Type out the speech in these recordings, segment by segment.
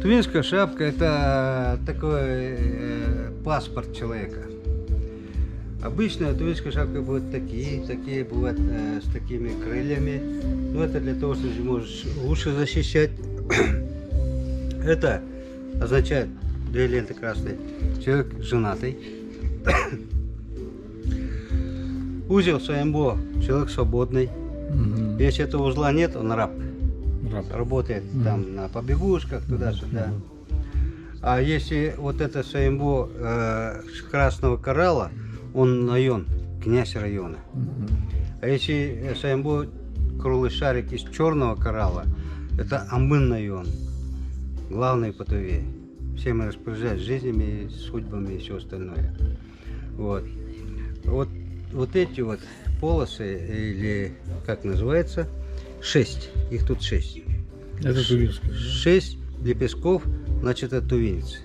Тувинская шапка – это такой паспорт человека. Обычно тувинская шапка будет такие бывают с такими крыльями. Но это для того, чтобы ты можешь лучше защищать. Это означает две ленты красные. Человек женатый. Узел Саембо – человек свободный. Если этого узла нет, он раб. Работает там на побегушках, туда-сюда. А если вот это Саембо красного коралла, он район, князь района. А если Саембо круглый шарик из черного коралла, это Амбын район, главный по Туве. Всем распоряжать жизнями, судьбами и все остальное. Вот эти вот полосы, или как называется, 6. Их тут 6. Это тувинские. 6 лепестков, значит, это тувинцы.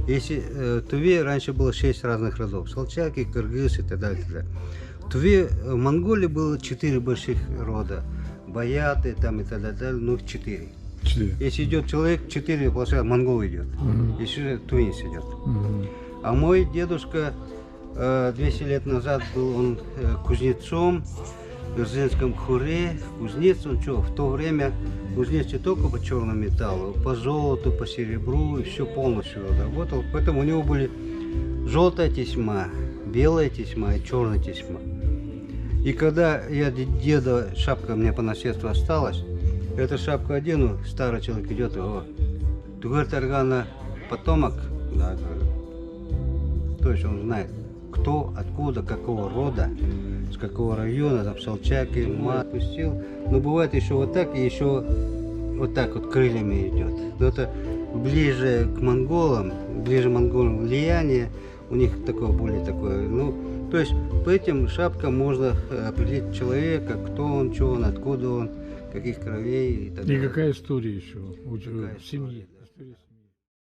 Если Туве раньше было 6 разных родов. Салчаки, кыргыз и так далее. В Туве, в Монголии было 4 больших рода. Баяты там и так далее, ну их 4. Если идет человек, 4 получается монгол идет. Если тувинец идет. А мой дедушка 200 лет назад был он кузнецом в Берзенском хуре. Кузнец, он что, в то время кузнец не только по черному металлу, по золоту, по серебру, и все полностью работал. Поэтому у него были желтая тесьма, белая тесьма и черная тесьма. И когда я деда, шапка у меня по наследству осталась, эту шапку одену, старый человек идет, о, ты, говорит, Аргана потомок? Да, говорю. То есть он знает, кто, откуда, какого рода, с какого района, там Салчаки, мат пустил. Но бывает еще вот так, и еще вот так вот крыльями идет. Но это ближе к монголам, влияние, у них такое более такое, ну, то есть по этим шапкам можно определить человека, кто он, что он, откуда он, каких кровей и так далее. И какая история еще у Какая семьи? история, да.